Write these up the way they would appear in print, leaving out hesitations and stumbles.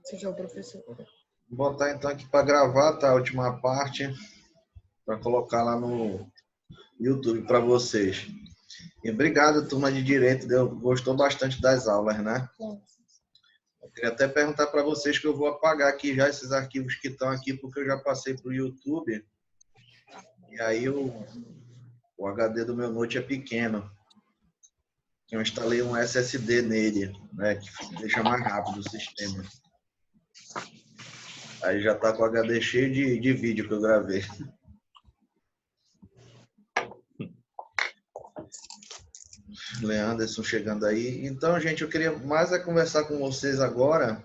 Seja o professor. Vou botar então aqui para gravar, tá? A última parte, para colocar lá no YouTube para vocês. E obrigado, turma de Direito, gostou bastante das aulas, né? Eu queria até perguntar para vocês que eu vou apagar aqui já esses arquivos que estão aqui, porque eu já passei para o YouTube. E aí o HD do meu note é pequeno. Eu instalei um SSD nele, né? Que deixa mais rápido o sistema. Aí já tá com o HD cheio de vídeo que eu gravei. Leanderson chegando aí. Então, gente, eu queria mais conversar com vocês agora,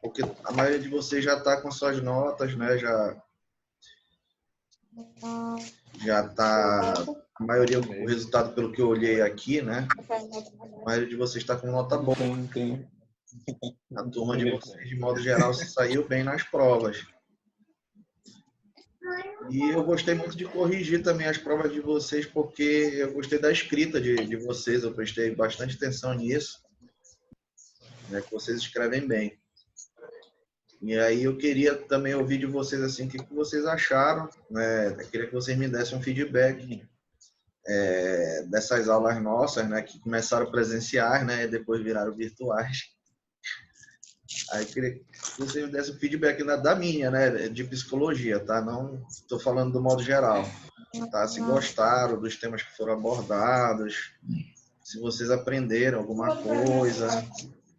porque a maioria de vocês já está com suas notas, né? Já está, a maioria, o resultado pelo que eu olhei aqui, né? A maioria de vocês está com nota boa. A turma de vocês, de modo geral, saiu bem nas provas. E eu gostei muito de corrigir também as provas de vocês, porque eu gostei da escrita de vocês, eu prestei bastante atenção nisso, né, que vocês escrevem bem. E aí eu queria também ouvir de vocês assim, o que vocês acharam, né? Eu queria que vocês me dessem um feedback dessas aulas nossas, né, que começaram presenciais, né, e depois viraram virtuais. Aí eu queria que você me desse um feedback da minha, né, de psicologia, tá? Não estou falando do modo geral, tá? Se gostaram dos temas que foram abordados, se vocês aprenderam alguma coisa,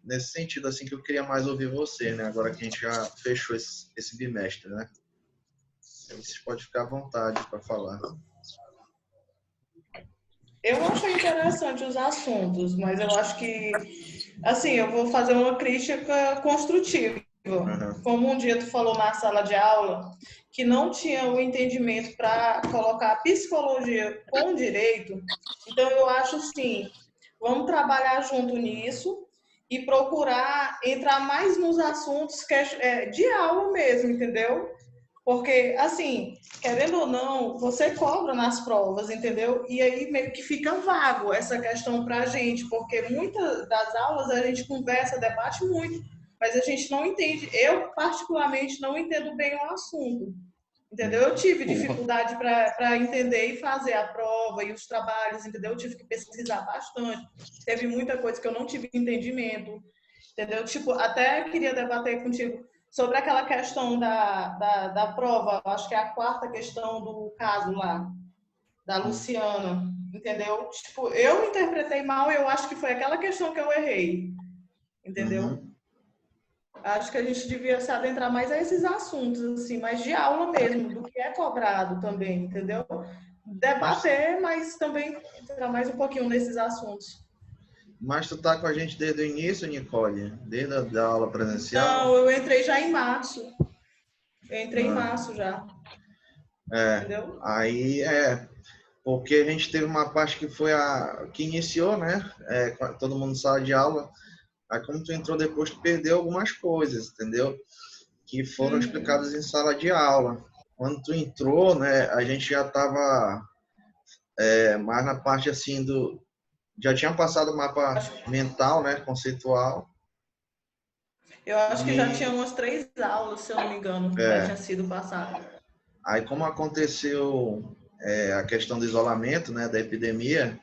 nesse sentido assim que eu queria mais ouvir você, né? Agora que a gente já fechou esse bimestre, né? Aí vocês podem ficar à vontade para falar. Eu achei interessante os assuntos, mas eu acho que, assim, eu vou fazer uma crítica construtiva. Uhum. Como um dia tu falou na sala de aula, que não tinha o entendimento para colocar a psicologia com direito, então eu acho assim, vamos trabalhar junto nisso e procurar entrar mais nos assuntos que de aula mesmo, entendeu? Porque, assim, querendo ou não, você cobra nas provas, entendeu? E aí meio que fica vago essa questão para a gente, porque muitas das aulas a gente conversa, debate muito, mas a gente não entende. Eu, particularmente, não entendo bem o assunto, entendeu? Eu tive dificuldade para entender e fazer a prova e os trabalhos, entendeu? Eu tive que pesquisar bastante. Teve muita coisa que eu não tive entendimento, entendeu? Tipo, até queria debater contigo sobre aquela questão da prova, acho que é a quarta questão do caso lá, da Luciana, entendeu? Tipo, eu interpretei mal, eu acho que foi aquela questão que eu errei, entendeu? Uhum. Acho que a gente devia se adentrar mais a esses assuntos, assim, mais de aula mesmo, do que é cobrado também, entendeu? Debater, mas também entrar mais um pouquinho nesses assuntos. Mas tu tá com a gente desde o início, Nicole? Desde a da aula presencial? Não, eu entrei já em março. Eu entrei em Ah, março já, entendeu? aí porque a gente teve uma parte que foi a que iniciou, né? Todo mundo em sala de aula. Aí como tu entrou depois, tu perdeu algumas coisas, entendeu? Que foram Uhum. explicadas em sala de aula. Quando tu entrou, né? A gente já estava mais na parte assim já tinha passado o mapa mental, né? Conceitual. Eu acho que já tinha E umas 3 aulas, se eu não me engano, já é, tinha sido passado. aí como aconteceu a questão do isolamento, né? Da epidemia.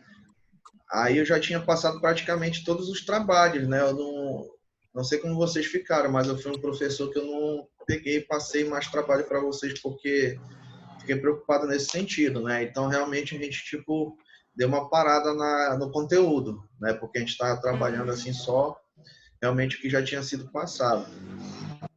Aí eu já tinha passado praticamente todos os trabalhos, né? Eu não sei como vocês ficaram, mas eu fui um professor que eu não peguei e passei mais trabalho para vocês porque fiquei preocupado nesse sentido, né? Então realmente a gente tipo deu uma parada no conteúdo, né? Porque a gente estava trabalhando assim só realmente o que já tinha sido passado.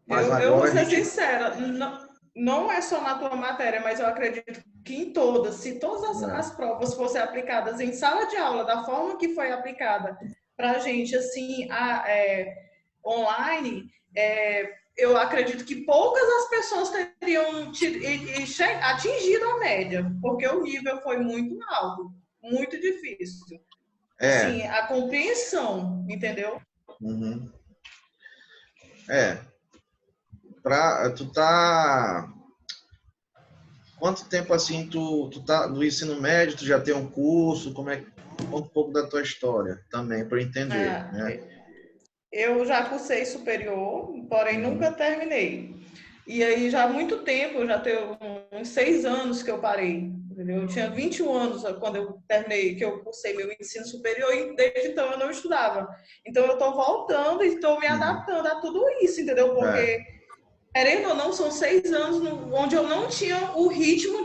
Mas Eu vou agora a ser gente sincera, não, não é só na tua matéria, mas eu acredito que em todas, se todas é, as provas fossem aplicadas em sala de aula, da forma que foi aplicada para a gente, assim, online, eu acredito que poucas as pessoas teriam atingido a média, porque o nível foi muito alto, muito difícil. Assim, é, a compreensão, entendeu? uhum, é, tu tá quanto tempo assim tu tá no ensino médio, tu já tem um curso, como é que conta um pouco da tua história também para eu entender, né? Eu já cursei superior, porém nunca terminei. E aí já há muito tempo, eu já tenho uns 6 anos que eu parei, entendeu? Eu tinha 21 anos quando eu terminei, que eu cursei meu ensino superior e desde então eu não estudava. Então eu estou voltando e estou me Uhum. adaptando a tudo isso, entendeu? É, Porque, querendo ou não, são 6 anos onde eu não tinha o ritmo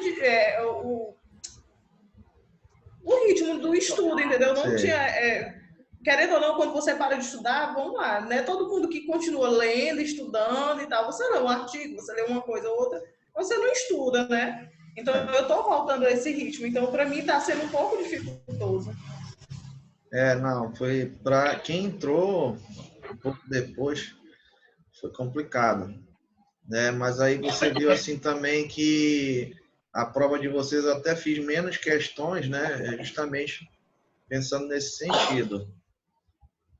o ritmo do estudo, entendeu? Eu não tinha sei. querendo ou não, quando você para de estudar, vamos lá, né? Todo mundo que continua lendo, estudando e tal, você lê um artigo, você lê uma coisa ou outra, você não estuda, né? Então É, eu tô voltando a esse ritmo, então para mim tá sendo um pouco dificultoso. não, foi para quem entrou um pouco depois, foi complicado, né? Mas aí você viu assim também que a prova de vocês eu até fiz menos questões, né? Justamente pensando nesse sentido,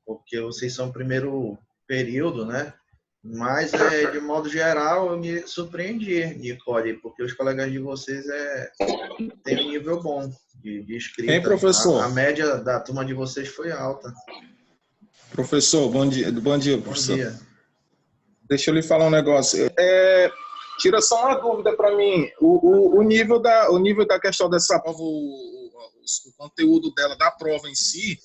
porque vocês são o primeiro período, né? Mas, de modo geral, eu me surpreendi, Nicole, porque os colegas de vocês têm um nível bom de Hein, escrita. A professor? média da turma de vocês foi alta. Professor, bom dia, Bom professor. dia. Deixa eu lhe falar um negócio. Tira só uma dúvida para mim. O nível da questão dessa prova, o conteúdo dela, da prova em si,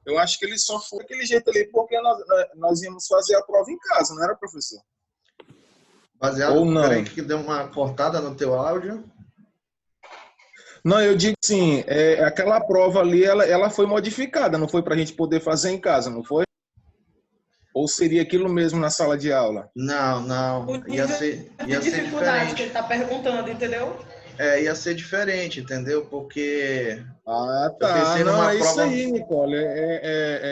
eu acho que ele só foi daquele jeito ali, porque nós íamos fazer a prova em casa, não era, professor? Ou Baseado, peraí não? que deu uma cortada no teu áudio. Não, eu digo sim, aquela prova ali, ela foi modificada, não foi para a gente poder fazer em casa, não foi? Ou seria aquilo mesmo na sala de aula? Não, O não, nível de ia ser dificuldade que ele diferente. está perguntando, entendeu? Ia ser diferente, entendeu? Porque Ah, eu tá. pensei Não, numa é isso prova. aí, Nicole.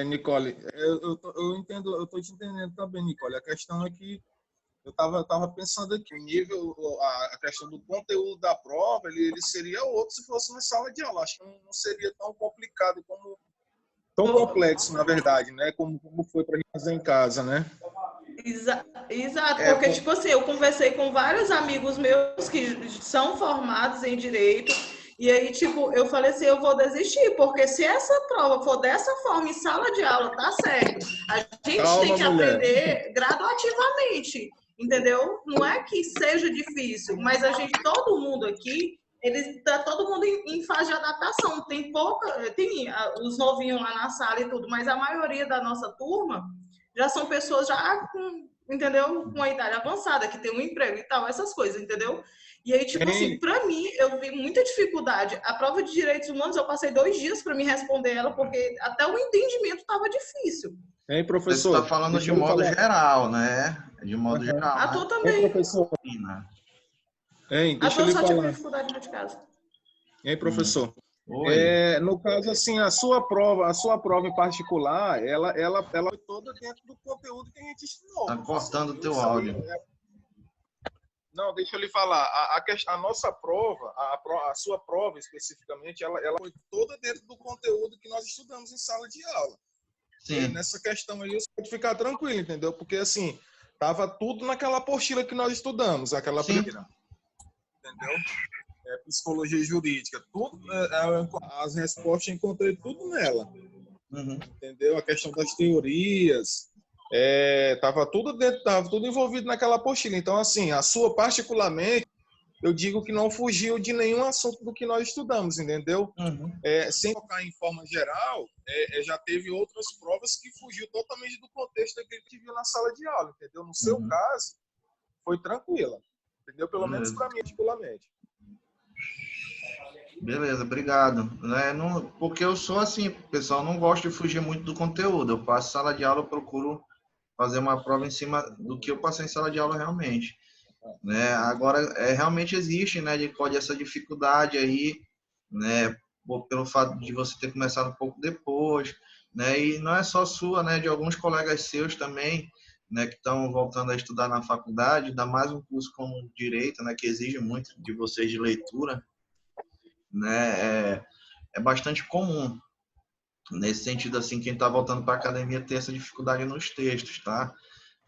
Nicole. Eu entendo, eu tô te entendendo também, Nicole. A questão é que eu tava pensando aqui, o nível, a questão do conteúdo da prova, ele seria outro se fosse na sala de aula. Acho que não seria tão complicado como, tão complexo, na verdade, né? Como foi para gente fazer em casa, né? Exato, É, porque, tipo assim, eu conversei com vários amigos meus que são formados em direito, e aí, tipo, eu falei assim, eu vou desistir, porque se essa prova for dessa forma em sala de aula, tá certo. A gente tem Calma, que mulher. aprender gradativamente, entendeu? Não é que seja difícil, mas a gente, todo mundo aqui, ele tá todo mundo em fase de adaptação. Tem os novinhos lá na sala e tudo, mas a maioria da nossa turma já são pessoas já com, entendeu? Com a idade avançada, que tem um emprego e tal, essas coisas, entendeu? E aí, tipo assim, Hein, para mim, eu vi muita dificuldade. A prova de direitos humanos, eu passei 2 dias para me responder ela, porque até o entendimento estava difícil. hein, você está professor? falando de Deixa eu lhe modo falar. geral, né? De modo Aham. geral, A né? tua Hein, também. professor? Sim, né? Hein, A deixa eu tua lhe só tive falar. dificuldade dentro de casa. Hein, Hum. professor? Oi. No caso, assim, a sua prova em particular, ela foi toda dentro do conteúdo que a gente ensinou, Tá professor. cortando o Viu? teu Isso aí. áudio. Não, deixa eu lhe falar. A nossa prova, a sua prova especificamente, ela foi toda dentro do conteúdo que nós estudamos em sala de aula. E Sim. nessa questão aí, você pode ficar tranquilo, entendeu? Porque, assim, tava tudo naquela apostila que nós estudamos, aquela Sim. primeira, entendeu? Psicologia jurídica, tudo, as respostas eu encontrei tudo nela, Uhum. entendeu? A questão das teorias, tava tudo envolvido naquela apostila. Então, assim, a sua particularmente, eu digo que não fugiu de nenhum assunto do que nós estudamos, entendeu? Uhum. Sem tocar em forma geral, já teve outras provas que fugiu totalmente do contexto daquele que viu na sala de aula, entendeu? No seu Uhum. caso, foi tranquila, entendeu? Pelo menos Beleza. para mim, particularmente. Beleza, obrigado. Não, porque eu sou assim, pessoal, não gosto de fugir muito do conteúdo. Eu passo sala de aula, eu procuro fazer uma prova em cima do que eu passei em sala de aula realmente. Né? Agora, realmente existe, né, pode essa dificuldade aí, né, pelo fato de você ter começado um pouco depois, né, e não é só sua, né, de alguns colegas seus também, né, que estão voltando a estudar na faculdade, ainda mais um curso como direito, né, que exige muito de vocês de leitura, né, é bastante comum. Nesse sentido, assim, quem está voltando para a academia ter essa dificuldade nos textos, tá?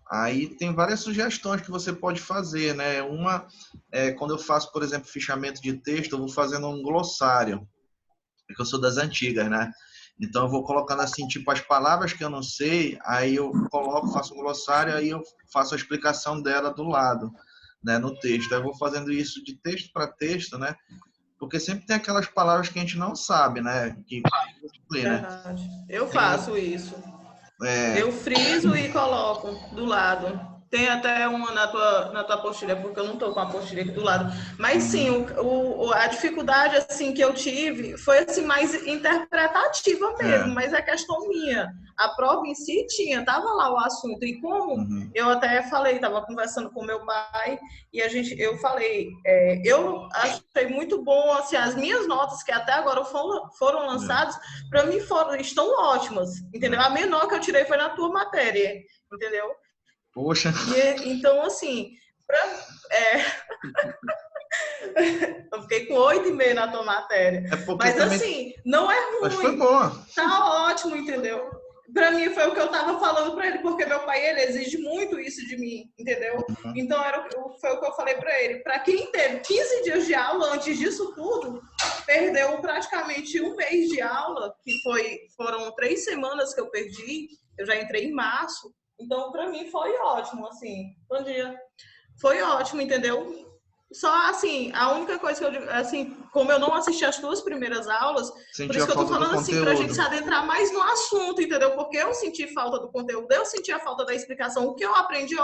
Aí tem várias sugestões que você pode fazer, né? Uma é quando eu faço, por exemplo, fichamento de texto, eu vou fazendo um glossário, porque eu sou das antigas, né? Então eu vou colocando assim, tipo, as palavras que eu não sei, aí eu coloco, faço um glossário, aí eu faço a explicação dela do lado, né, no texto. Aí eu vou fazendo isso de texto para texto, né? Porque sempre tem aquelas palavras que a gente não sabe, né? Né? Verdade. Eu Tem, faço isso. é, Eu friso e coloco do lado. Tem até uma na tua apostila, porque eu não estou com a apostila aqui do lado. Mas sim, uhum, a dificuldade assim que eu tive foi assim mais interpretativa mesmo, é, mas é questão minha. A prova em si tava lá o assunto e como uhum, eu até falei, estava conversando com meu pai e eu falei, eu achei muito bom assim as minhas notas que até agora foram é, lançadas para mim estão ótimas, entendeu? é. A menor que eu tirei foi na tua matéria, entendeu? Poxa, Então, assim, é, eu fiquei com 8,5 na tua matéria. é porque Mas, também. assim, não é Mas foi ruim. boa. Tá ótimo, entendeu? Para mim foi o que eu tava falando para ele, porque meu pai ele exige muito isso de mim, entendeu? Uhum, Então foi o que eu falei para ele. Para quem teve 15 dias de aula antes disso tudo, perdeu praticamente um mês de aula, que foram 3 semanas que eu perdi. Eu já entrei em março. Então, para mim foi ótimo, assim. Bom dia. Foi ótimo, entendeu? Só assim, a única coisa que eu digo, assim, como eu não assisti as 2 primeiras aulas, por senti isso a que eu tô falta do falando assim, pra gente se conteúdo. adentrar mais no assunto, entendeu? Porque eu senti falta do conteúdo, eu senti a falta da explicação. O que eu aprendi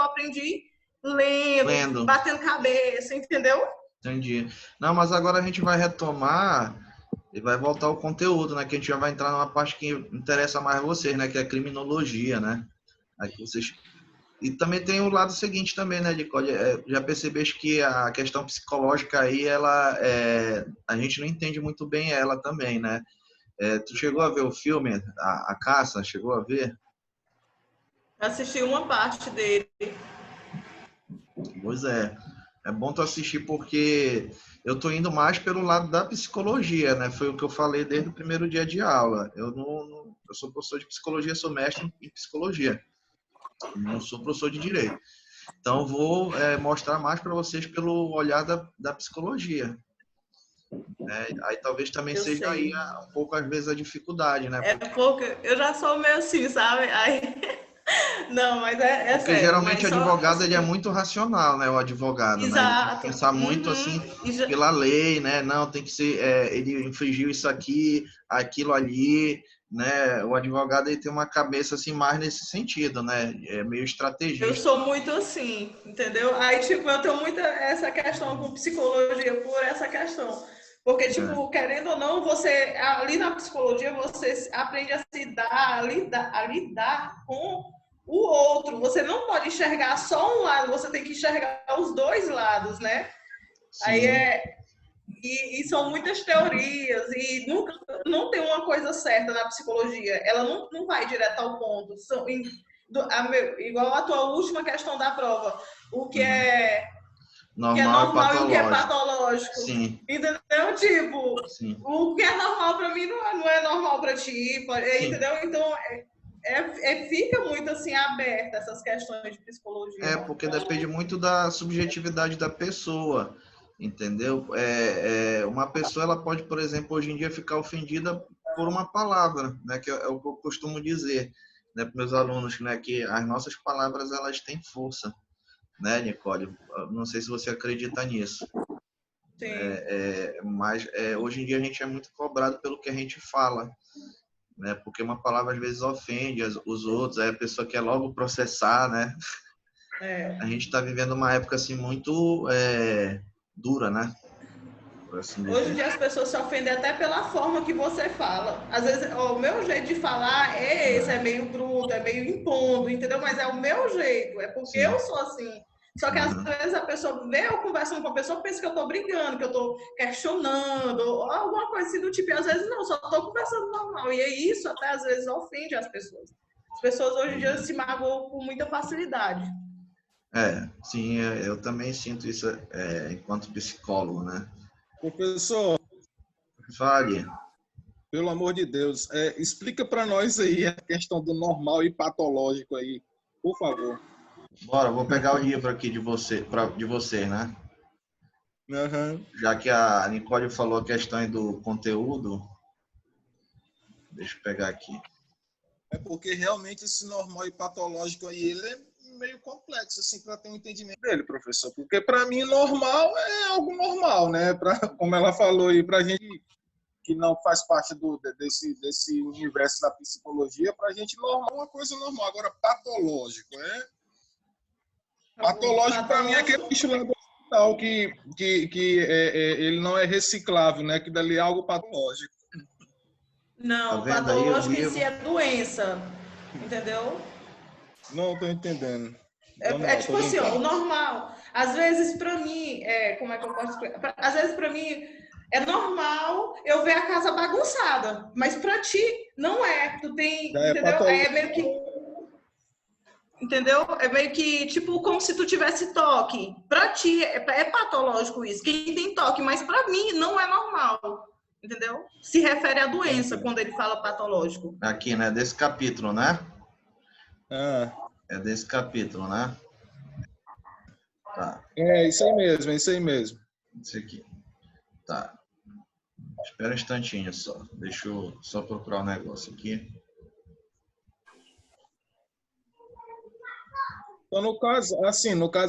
lendo, Lendo. batendo cabeça, entendeu? Entendi. Não, mas agora a gente vai retomar e vai voltar ao conteúdo, né? Que a gente já vai entrar numa parte que interessa mais a vocês, né? Que é a criminologia, né? Aqui vocês... E também tem o lado seguinte também, né, Nicole? Já percebeste que a questão psicológica aí, a gente não entende muito bem ela também, né? Tu chegou a ver o filme, a Caça? Chegou a ver? Assisti uma parte dele. Pois é. É bom tu assistir porque eu tô indo mais pelo lado da psicologia, né? Foi o que eu falei desde o primeiro dia de aula. Eu sou professor de psicologia, sou mestre em psicologia. Não sou professor de direito. Então, eu vou mostrar mais para vocês pelo olhar da psicologia. Né? Aí talvez também Eu seja aí sei. um pouco, às vezes, a dificuldade, né? É porque eu já sou meio assim, sabe? Aí, não, mas é Porque sério, geralmente mas o só advogado ele é assim. muito racional, né? O advogado, né? Ele tem que Exato. pensar muito Uhum. assim pela lei, né? Não, tem que ser, ele infringiu isso aqui, aquilo ali, né? O advogado ele tem uma cabeça assim mais nesse sentido, né? É meio Eu estrategista. sou muito assim, entendeu? Aí, tipo, eu tenho muita essa questão com psicologia por essa questão. Porque, Né? tipo, querendo ou não, você, ali na psicologia, você aprende a se dar, a lidar com o outro. Você não pode enxergar só um lado, você tem que enxergar os dois lados, né? Aí Sim, e são muitas teorias, e nunca, não tem uma coisa certa na psicologia. Ela não vai direto ao ponto. Igual a tua última questão da prova. O que uhum. é, o que é Normal e normal e o que é patológico. patológico. Sim, Entendeu? Tipo, sim, o que é normal para mim não é normal para ti. sim. Entendeu? Então, fica muito assim aberta essas questões de psicologia. Porque depende muito da subjetividade da pessoa, entendeu? Uma pessoa ela pode, por exemplo, hoje em dia ficar ofendida por uma palavra, né? Que é o que eu costumo dizer, né, para meus alunos, né? Que as nossas palavras elas têm força, né, Nicole? Não sei se você acredita nisso, Sim. mas hoje em dia a gente é muito cobrado pelo que a gente fala. Né, porque uma palavra às vezes ofende os outros, aí a pessoa quer logo processar, né? A É. gente está vivendo uma época assim muito dura, né? Por assim Hoje em dizer. dia as pessoas se ofendem até pela forma que você fala. Às vezes, ó, o meu jeito de falar é esse, é meio bruto, é meio impondo, entendeu? Mas é o meu jeito, é porque eu Sim. sou assim. Só que às Uhum. vezes a pessoa vê eu conversando com a pessoa, pensa que eu tô brigando, que eu tô questionando, ou alguma coisa assim do tipo. E às vezes não, só tô conversando normal. E é isso até às vezes ofende as pessoas. As pessoas hoje em dia se magoam com muita facilidade. Sim, eu também sinto isso enquanto psicólogo, né? Professor, Fale. pelo amor de Deus, explica para nós aí a questão do normal e patológico aí, por favor. Bora, vou pegar o livro aqui de você, né? Aham. Já que a Nicole falou a questão aí do conteúdo, Deixa eu pegar aqui. É porque realmente esse normal e patológico aí, ele é meio complexo, assim, para ter um entendimento dele, professor. Porque para mim, normal é algo normal, né? Como ela falou aí, para gente que não faz parte desse universo da psicologia, para a gente normal é uma coisa normal. Agora, patológico, patológico para mim é aquele bicho lá do hospital ele não é reciclável, né? Que dali é algo patológico. Tá Não, vendo aí o patológico em livro? si é doença, entendeu? Não estou entendendo. Vamos É lá, tô tipo assim, ó, o brincando. normal. Às vezes, pra mim, como é que eu posso explicar? Às vezes, pra mim, é normal eu ver a casa bagunçada, mas pra ti não é. Tu tem, Já é entendeu? É patológico. meio que, entendeu? É meio que, tipo, como se tu tivesse toque. Pra ti é patológico isso. Quem tem toque, mas pra mim não é normal, entendeu? Se refere à doença Entendi. quando ele fala patológico. Aqui, né? Desse capítulo, né? Ah, É desse capítulo, né? Tá. é isso aí mesmo, é isso aí mesmo. Esse aqui. Tá. Espera um instantinho só. Deixa eu só procurar um negócio aqui. Então, no caso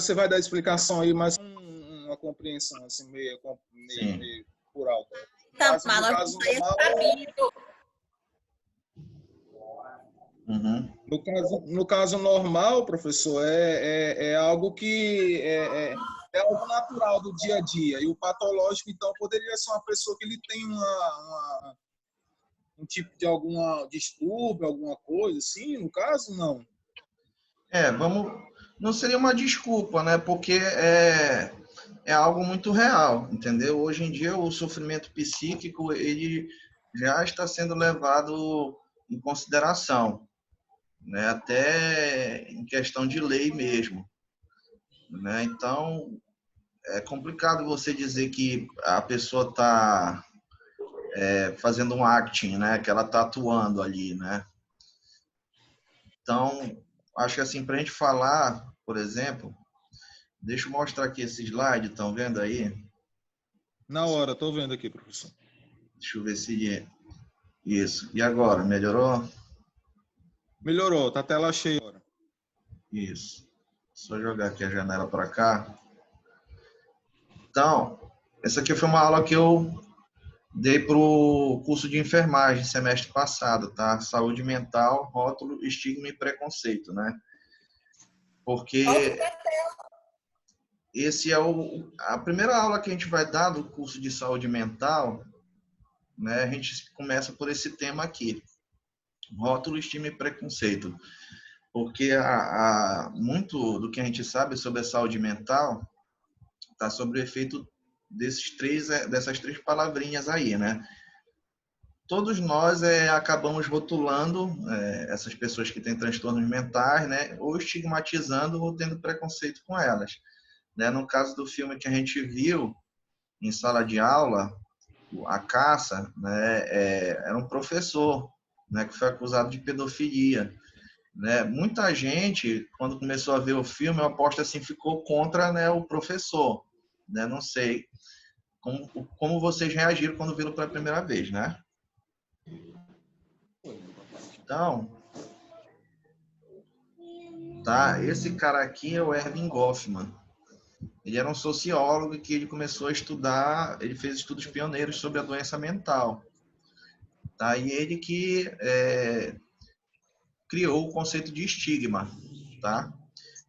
você vai dar explicação aí, mas uma compreensão assim, Sim. meio por alto. Tá, No mas caso isso aí é normal, sabido. Uhum. no caso normal, professor, é algo que é algo natural do dia a dia. E o patológico, então, poderia ser uma pessoa que ele tem um tipo de alguma distúrbio, alguma coisa assim, no caso, não. Vamos. Não seria uma desculpa, né? Porque é algo muito real, entendeu? Hoje em dia o sofrimento psíquico ele já está sendo levado em consideração, né? Até em questão de lei mesmo, né? Então é complicado você dizer que a pessoa está fazendo um acting, né? Que ela está atuando ali, né? Então acho que assim para a gente falar, por exemplo, deixa eu mostrar aqui esse slide, estão vendo aí? Na hora, estou vendo aqui, professor. Deixa eu ver se isso. E agora, melhorou? Melhorou, tá a tela cheia agora. Isso. Só jogar aqui a janela para cá. Então, essa aqui foi uma aula que eu dei para o curso de enfermagem semestre passado, tá? Saúde mental, rótulo, estigma e preconceito, né? Porque esse é a primeira aula que a gente vai dar do curso de saúde mental, né? A gente começa por esse tema aqui, rótulo, estigma e preconceito. Porque muito do que a gente sabe sobre a saúde mental está sob o efeito dessas três palavrinhas aí, né? Todos nós acabamos rotulando essas pessoas que têm transtornos mentais, né? Ou estigmatizando ou tendo preconceito com elas. Né? No caso do filme que a gente viu em sala de aula, A Caça, né? Era um professor, né? Que foi acusado de pedofilia. Né? Muita gente, quando começou a ver o filme, eu aposto assim, ficou contra, né, o professor. Né? Não sei como vocês reagiram quando viram pela primeira vez, né? Então, tá, esse cara aqui é o Erving Goffman. Ele era um sociólogo que ele começou a estudar, ele fez estudos pioneiros sobre a doença mental. Tá? E ele que criou o conceito de estigma, tá?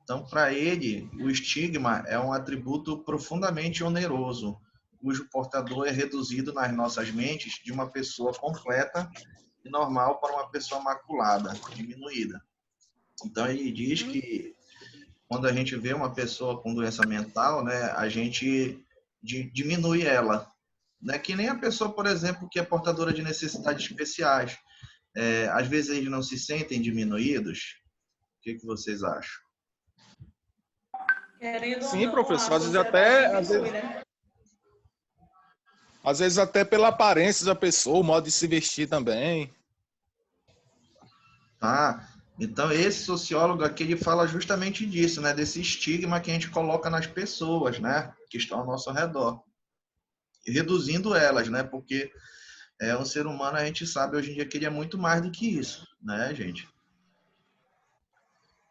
Então, para ele, o estigma é um atributo profundamente oneroso, cujo portador é reduzido nas nossas mentes de uma pessoa completa e normal para uma pessoa maculada, diminuída. Então, ele diz que quando a gente vê uma pessoa com doença mental, né, a gente diminui ela. Né? Que nem a pessoa, por exemplo, que é portadora de necessidades especiais. Às vezes eles não se sentem diminuídos. O que vocês acham? Querendo Sim, ou não, a professor, sociedade diminui, né? às vezes até pela aparência da pessoa, o modo de se vestir também. Tá? Então, esse sociólogo aqui, ele fala justamente disso, né? Desse estigma que a gente coloca nas pessoas, né? Que estão ao nosso redor. E reduzindo elas, né? Porque o ser humano, a gente sabe hoje em dia que ele é muito mais do que isso, né, gente?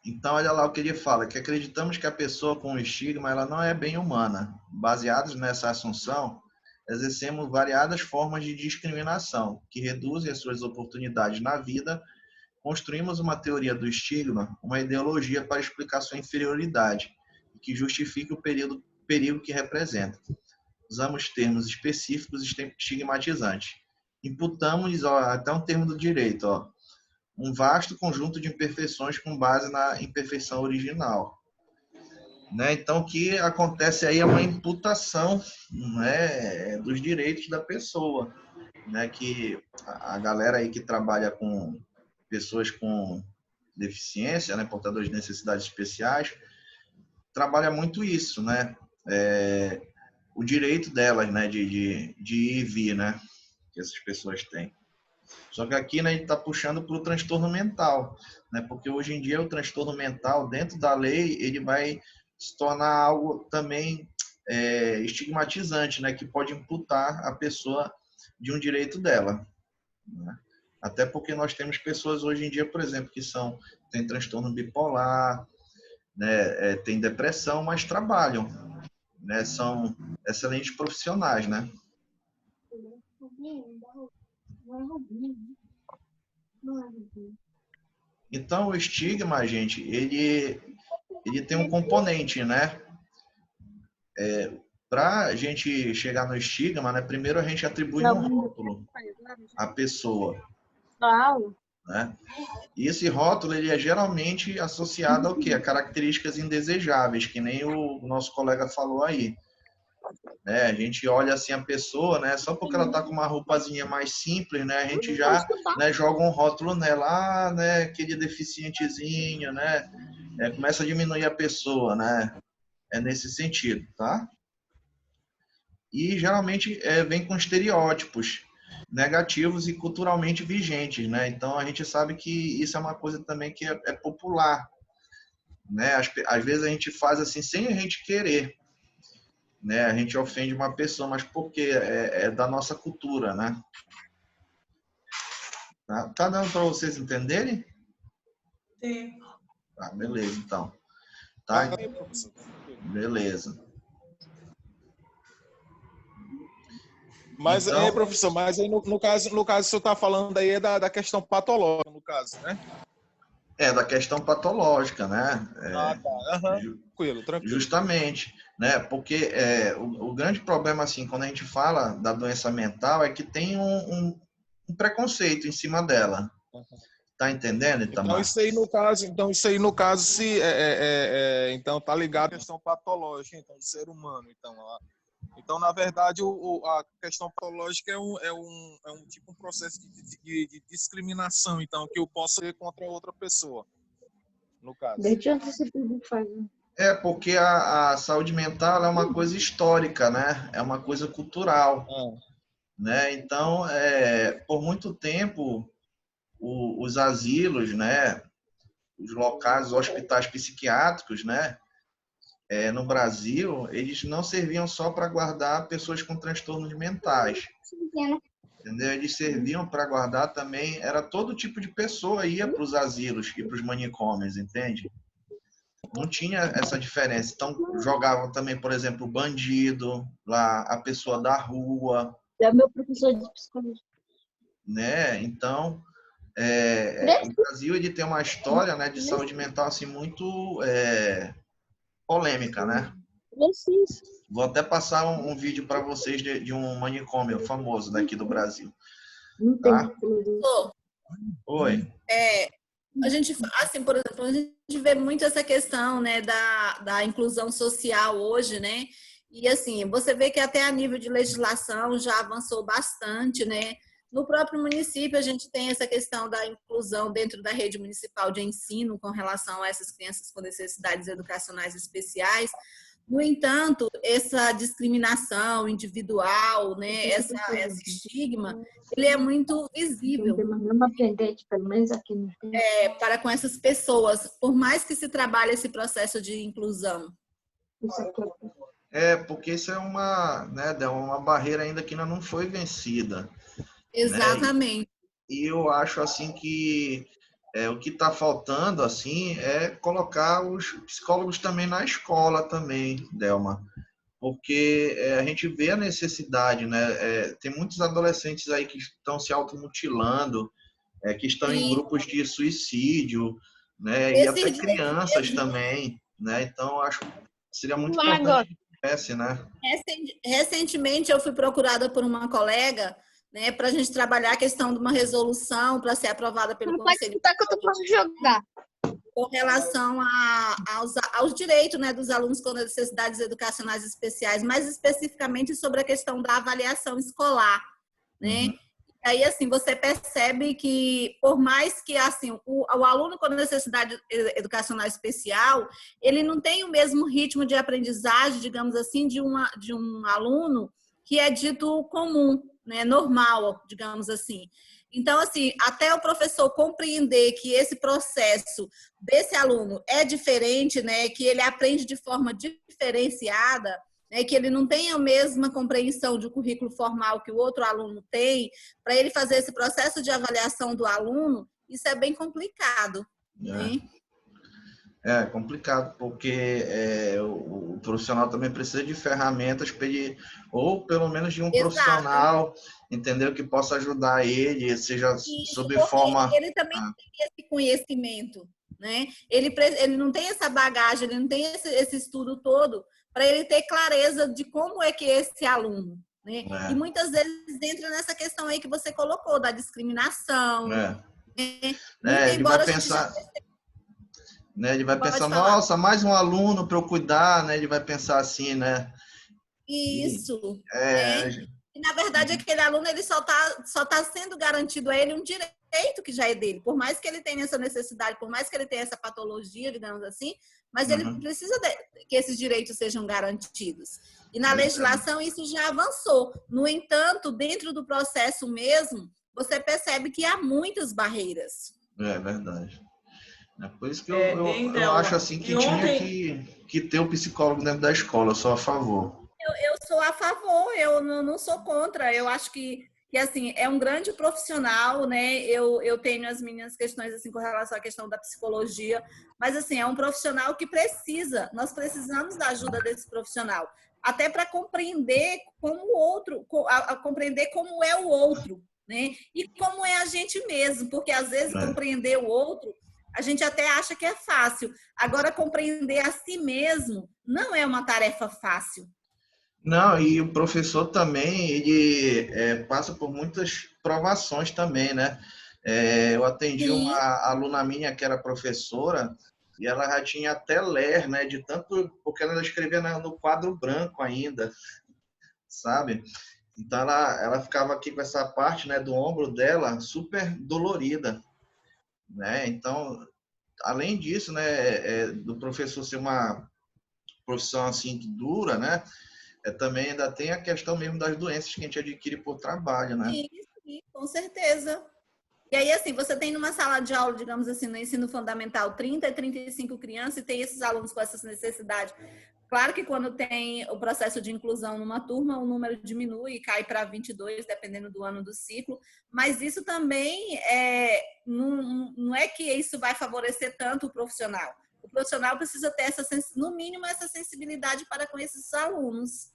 Então, olha lá o que ele fala, que acreditamos que a pessoa com estigma, ela não é bem humana. Baseados nessa assunção, exercemos variadas formas de discriminação, que reduzem as suas oportunidades na vida. Construímos uma teoria do estigma, uma ideologia para explicar sua inferioridade, que justifique o perigo que representa. Usamos termos específicos estigmatizantes. Imputamos, até um termo do direito, um vasto conjunto de imperfeições com base na imperfeição original. Né? Então, o que acontece aí é uma imputação, né, dos direitos da pessoa, né? Que a galera aí que trabalha com pessoas com deficiência, né, portadores de necessidades especiais, trabalha muito isso, né? O direito delas, né, de ir e vir, né, que essas pessoas têm. Só que aqui, né, a gente está puxando para o transtorno mental, né? Porque hoje em dia o transtorno mental, dentro da lei, ele vai se tornar algo também estigmatizante, né? Que pode imputar a pessoa de um direito dela, né? Até porque nós temos pessoas hoje em dia, por exemplo, que têm transtorno bipolar, né? Tem depressão, mas trabalham, né? São excelentes profissionais, né? Então, o estigma, gente, ele tem um componente, né? Para a gente chegar no estigma, né? Primeiro a gente atribui um rótulo à pessoa, né? E esse rótulo, ele é geralmente associado ao quê? A características indesejáveis, que nem o nosso colega falou aí. Né? A gente olha assim a pessoa, né? Só porque ela tá com uma roupazinha mais simples, né? A gente já, né, joga um rótulo nela, né? Aquele deficientezinho, né? Começa a diminuir a pessoa, né? É nesse sentido, tá? E geralmente vem com estereótipos negativos e culturalmente vigentes, né? Então a gente sabe que isso é uma coisa também que é popular, né? Às vezes a gente faz assim sem a gente querer, né? A gente ofende uma pessoa, mas porque é da nossa cultura, né? Tá dando para vocês entenderem? Sim. Tá, beleza, então. Tá? Professor. Beleza. Mas, então, professor, mas aí no caso, o senhor está falando aí da questão patológica, no caso, né? da questão patológica, né? Tá. Tranquilo. Justamente, né? Porque o grande problema, assim, quando a gente fala da doença mental, é que tem um preconceito em cima dela. Tá entendendo, Itamar? Então isso aí no caso se então tá ligado à questão patológica então do ser humano, então na verdade a questão patológica é um tipo um processo de discriminação então que eu posso ter contra outra pessoa, no caso. Desde antes você faz. Porque a saúde mental é uma coisa histórica, né? É uma coisa cultural, né? Então, por muito tempo os asilos, né, os locais, os hospitais psiquiátricos, né, no Brasil, eles não serviam só para guardar pessoas com transtornos mentais, entendeu? Eles serviam para guardar também, era todo tipo de pessoa ia para os asilos e para os manicômios, entende? Não tinha essa diferença. Então, jogavam também, por exemplo, o bandido, lá, a pessoa da rua. É meu professor de psicologia. Né? Então, o Brasil ele tem uma história, né, de saúde mental assim, muito polêmica, né? Vou até passar um vídeo para vocês de um manicômio famoso daqui do Brasil. Tá? Oi. A gente, assim, por exemplo, a gente vê muito essa questão, né, da inclusão social hoje, né? E assim, você vê que até a nível de legislação já avançou bastante, né? No próprio município, a gente tem essa questão da inclusão dentro da rede municipal de ensino com relação a essas crianças com necessidades educacionais especiais. No entanto, essa discriminação individual, né, esse estigma, ele é muito visível para com essas pessoas, por mais que se trabalhe esse processo de inclusão. Porque isso é uma barreira ainda que ainda não foi vencida. né? Exatamente. E eu acho assim que o que está faltando assim é colocar os psicólogos também na escola também, Delma, porque a gente vê a necessidade, né? Tem muitos adolescentes aí que estão se automutilando, que estão em Sim. grupos de suicídio, né? E até Esses dias crianças mesmo, também, né? Então acho que seria muito importante Agora, que tivesse, né? recentemente eu fui procurada por uma colega, né, para a gente trabalhar a questão de uma resolução para ser aprovada pelo não pode Conselho escutar que eu tô posso jogar. com relação aos direitos, né, dos alunos com necessidades educacionais especiais, mais especificamente sobre a questão da avaliação escolar, né? Uhum. Aí, assim, você percebe que, por mais que, assim, o aluno com necessidade educacional especial, ele não tem o mesmo ritmo de aprendizagem, digamos assim, de um aluno que é dito comum, né, normal, digamos assim. Então, assim, até o professor compreender que esse processo desse aluno é diferente, né, que ele aprende de forma diferenciada, né, que ele não tem a mesma compreensão de um currículo formal que o outro aluno tem, para ele fazer esse processo de avaliação do aluno, isso é bem complicado, né? É complicado, porque o profissional também precisa de ferramentas, ou pelo menos de um Exato. profissional, entendeu? Que possa ajudar ele, seja Isso, sob porque forma. ele também não tem esse conhecimento, né? Ele não tem essa bagagem, ele não tem esse estudo todo para ele ter clareza de como é que é esse aluno, né? E É, muitas vezes entra nessa questão aí que você colocou, da discriminação, é, né? Muito ele vai embora a gente já pensar, né? Ele vai pode pensar, falar. nossa, mais um aluno para eu cuidar, né? Ele vai pensar assim, né? E, Isso, é, né? E, na verdade, aquele aluno ele só tá sendo garantido a ele um direito que já é dele, por mais que ele tenha essa necessidade, por mais que ele tenha essa patologia, digamos assim, mas ele uhum, precisa que esses direitos sejam garantidos. E na verdade, legislação isso já avançou. No entanto, dentro do processo mesmo, você percebe que há muitas barreiras. é verdade. É por isso que Hein, eu acho Delma? assim E que tinha ontem, que ter o psicólogo dentro da escola, eu sou a favor. Eu sou a favor, eu não sou contra. Eu acho que assim, é um grande profissional, né? Eu tenho as minhas questões assim com relação à questão da psicologia, mas assim, é um profissional que precisa, nós precisamos da ajuda desse profissional, até para compreender como o outro, compreender como é o outro, né? E como é a gente mesmo, porque às vezes É. compreender o outro a gente até acha que é fácil. Agora, compreender a si mesmo não é uma tarefa fácil. Não, e o professor também, ele passa por muitas provações também, né? Eu atendi uma Sim, aluna minha que era professora e ela já tinha até ler, né? De tanto, porque ela escrevia no quadro branco ainda, sabe? Então ela ficava aqui com essa parte, né, do ombro dela super dolorida, né? Então, além disso, né, do professor ser uma profissão assim dura, né? Também ainda tem a questão mesmo das doenças que a gente adquire por trabalho, né? sim, sim, com certeza. E aí, assim, você tem numa sala de aula, digamos assim, no ensino fundamental, 30 e 35 crianças e tem esses alunos com essas necessidades. Claro que quando tem o processo de inclusão numa turma, o número diminui e cai para 22, dependendo do ano do ciclo, mas isso também não é que isso vai favorecer tanto o profissional. O profissional precisa ter, no mínimo, essa sensibilidade para com esses alunos.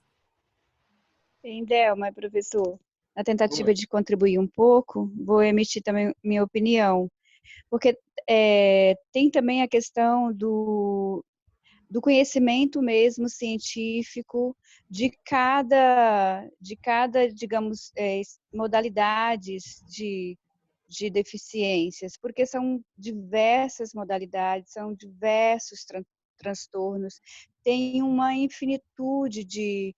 Delma, professor, na Oi. tentativa de contribuir um pouco, vou emitir também minha opinião, porque tem também a questão do conhecimento mesmo científico de cada, digamos, modalidades de deficiências, porque são diversas modalidades, são diversos transtornos, tem uma infinitude de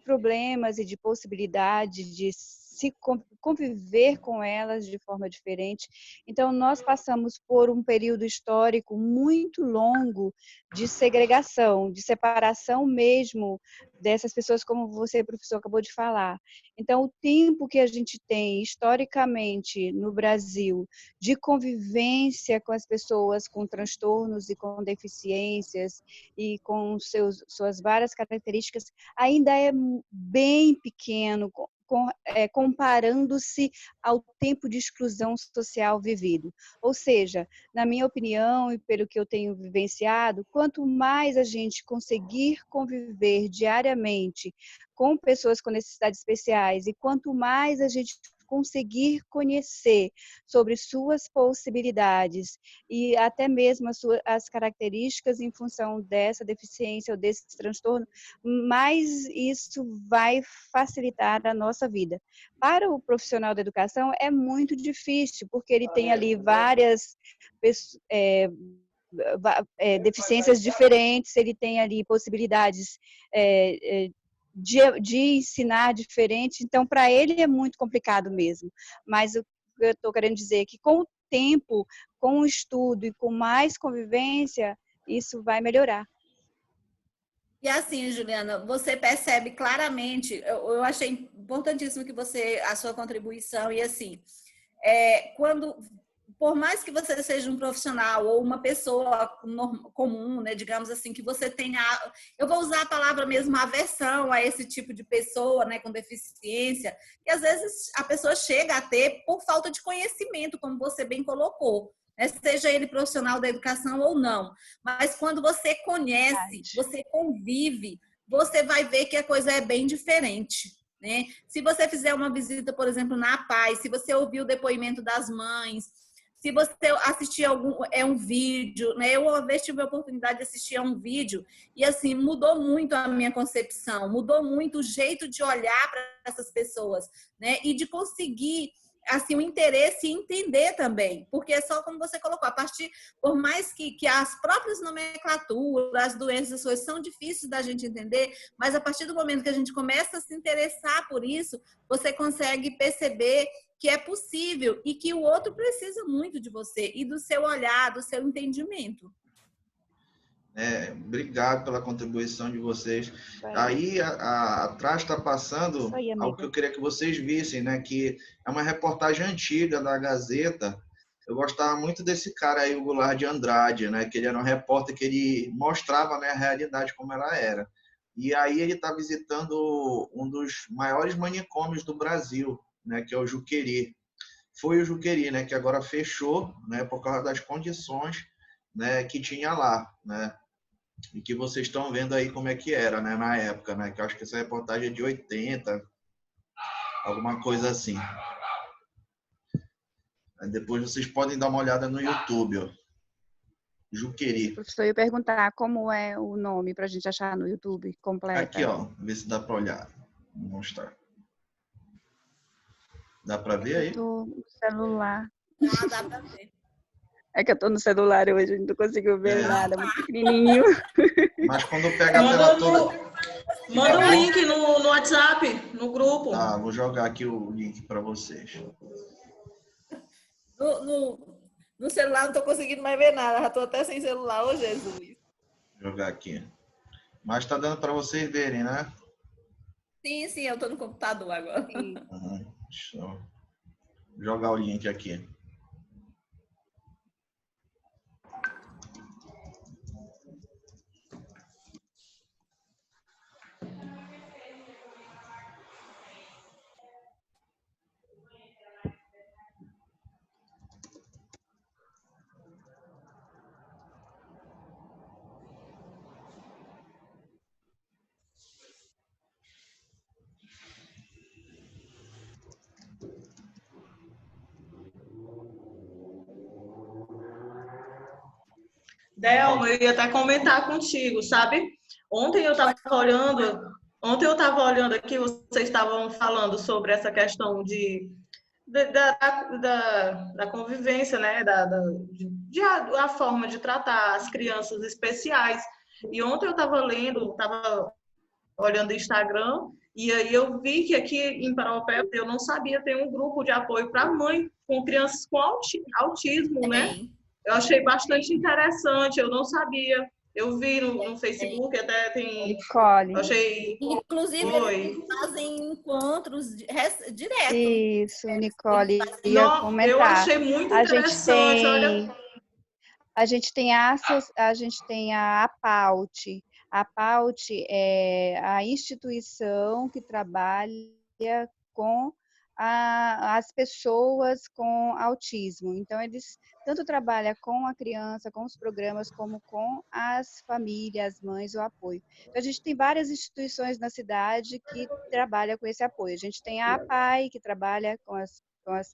problemas e de possibilidades de se conviver com elas de forma diferente. Então, nós passamos por um período histórico muito longo de segregação, de separação mesmo dessas pessoas, como você, professor, acabou de falar. Então, o tempo que a gente tem historicamente no Brasil de convivência com as pessoas com transtornos e com deficiências e com suas várias características ainda é bem pequeno comparando-se ao tempo de exclusão social vivido. Ou seja, na minha opinião e pelo que eu tenho vivenciado, quanto mais a gente conseguir conviver diariamente com pessoas com necessidades especiais e quanto mais a gente conseguir conhecer sobre suas possibilidades e até mesmo as características em função dessa deficiência ou desse transtorno, mais isso vai facilitar a nossa vida. Para o profissional da educação é muito difícil, porque ele tem ali várias deficiências diferentes, ele tem ali possibilidades de ensinar diferente, então para ele é muito complicado mesmo. Mas o que eu estou querendo dizer é que com o tempo, com o estudo e com mais convivência, isso vai melhorar. E assim, Juliana, você percebe claramente, eu achei importantíssimo que a sua contribuição, e assim, quando, por mais que você seja um profissional ou uma pessoa comum, né, digamos assim, que você tenha, eu vou usar a palavra mesmo, aversão a esse tipo de pessoa, né, com deficiência, que às vezes a pessoa chega a ter por falta de conhecimento, como você bem colocou, né, seja ele profissional da educação ou não. Mas quando você conhece, você convive, você vai ver que a coisa é bem diferente. Né? Se você fizer uma visita, por exemplo, na Paz, se você ouvir o depoimento das mães, se você assistir um vídeo, né? Eu uma vez tive a oportunidade de assistir a um vídeo e assim mudou muito a minha concepção, mudou muito o jeito de olhar para essas pessoas, né? E de conseguir assim o interesse e entender também, porque é só como você colocou, a partir, por mais que as próprias nomenclaturas, as doenças, as coisas são difíceis da gente entender, mas a partir do momento que a gente começa a se interessar por isso, você consegue perceber que é possível e que o outro precisa muito de você e do seu olhar, do seu entendimento. Obrigado pela contribuição de vocês. Aí atrás está passando algo que eu queria que vocês vissem, né? Que é uma reportagem antiga da Gazeta. Eu gostava muito desse cara aí, o Goulart de Andrade, né? Que ele era um repórter que ele mostrava, né, a realidade como ela era. E aí ele está visitando um dos maiores manicômios do Brasil, né? Que é o Juqueri. Foi o Juqueri, né? Que agora fechou, né? Por causa das condições, né? Que tinha lá, né? E que vocês estão vendo aí como é que era, né, na época, né? Que eu acho que essa reportagem é de 80, alguma coisa assim. Aí depois vocês podem dar uma olhada no YouTube, ó. Juqueri. Professor, eu ia perguntar como é o nome para a gente achar no YouTube completo. Aqui, ó, ver se dá para olhar. Vou mostrar. Dá para ver aí? Eu tô no celular. Dá para ver. É que eu tô no celular hoje, não consigo ver nada, muito pequenininho. Mas quando pega a tela toda... Manda um link no WhatsApp, no grupo. Tá, vou jogar aqui o link para vocês. No celular não tô conseguindo mais ver nada, já tô até sem celular, ô Jesus. Vou jogar aqui. Mas tá dando para vocês verem, né? Sim, eu tô no computador agora. Deixa eu jogar o link aqui. Delma, eu ia até comentar contigo, sabe? Ontem eu estava olhando aqui, vocês estavam falando sobre essa questão da convivência, né? A forma de tratar as crianças especiais. E ontem eu estava olhando o Instagram, e aí eu vi que aqui em Paraupeba, eu não sabia, tem um grupo de apoio para mãe com crianças com autismo, né? Eu achei bastante interessante, eu não sabia. Eu vi no Facebook, até tem... Nicole. Eu achei... Inclusive, eles fazem encontros direto. Isso, Nicole, ia comentar. Eu achei muito interessante, olha... A gente tem a APAUT. A APAUT é a instituição que trabalha com as pessoas com autismo. Então, eles tanto trabalham com a criança, com os programas, como com as famílias, as mães, o apoio. Então, a gente tem várias instituições na cidade que trabalham com esse apoio. A gente tem a APAI, que trabalha com as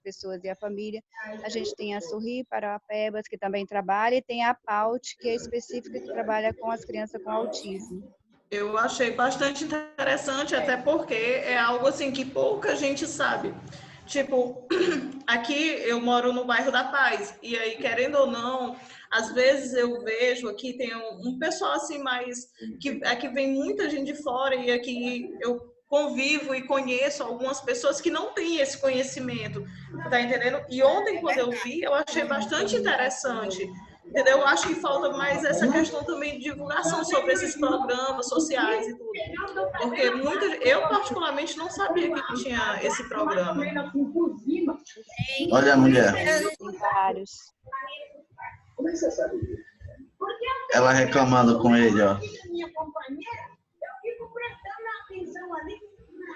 pessoas e a família. A gente tem a Sorri para a Pebas, que também trabalha, e tem a PAUT, que é específica, que trabalha com as crianças com autismo. Eu achei bastante interessante, até porque é algo assim que pouca gente sabe. Tipo, aqui eu moro no bairro da Paz, e aí, querendo ou não, às vezes eu vejo aqui, tem um pessoal assim mais, que aqui vem muita gente de fora, e aqui eu convivo e conheço algumas pessoas que não têm esse conhecimento, tá entendendo? E ontem, quando eu vi, eu achei bastante interessante. Entendeu? Eu acho que falta mais essa questão também de divulgação sobre esses programas sociais e tudo. Porque eu, particularmente, não sabia que tinha esse programa. Olha a mulher. Tem vários. Ela reclamando com ele, ó. Minha companheira, eu fico prestando atenção ali.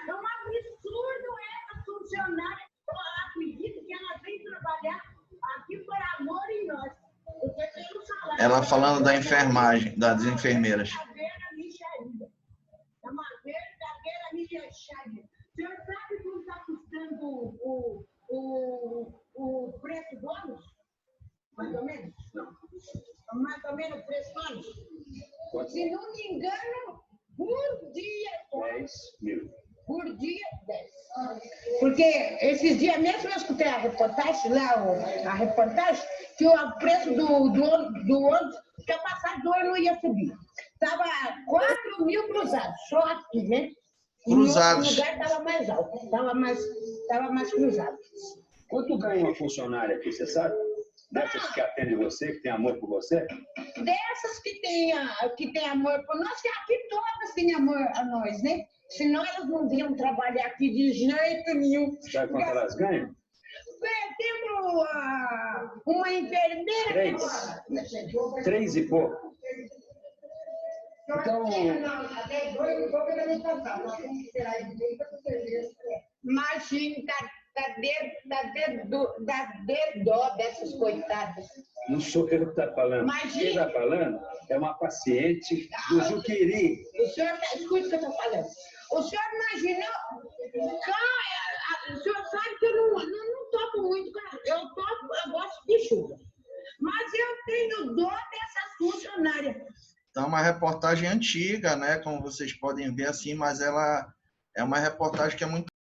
É um absurdo essa funcionária. Eu acredito que ela vem trabalhar aqui por amor em nós. Ela falando da enfermagem, das enfermeiras. É uma verdadeira micharia. O senhor sabe quanto está custando o preço do ônibus? Mais ou menos? Não. Mais ou menos o preço do ônibus? Se não me engano, por dia... 10 mil. Por dia, 10. Porque esses dias mesmo eu escutei a reportagem, a reportagem, que o preço do ônibus, que a passagem do ônibus não ia subir. Estava 4 mil cruzados, só aqui, né? Cruzados. E no lugar estava mais alto, estava mais cruzado. Quanto ganha uma funcionária aqui, você sabe? Dessas que atende você, que tem amor por você? Dessas que tem amor por nós, que aqui todas têm amor a nós, né? Senão elas não vinham trabalhar aqui de jeito nenhum. Sabe quanto elas ganham? Temos uma enfermeira... 3 e pouco. Então... Imagina, dá dó dessas coitadas. Não sou eu que está falando. Quem está falando é uma paciente do Juqueri. O senhor, escuta o que eu estou falando. O senhor imaginou... O senhor sabe que eu não topo muito. Eu gosto de chuva. Mas eu tenho dó dessas funcionárias. Então, é uma reportagem antiga, né? Como vocês podem ver assim, mas ela é uma reportagem que é muito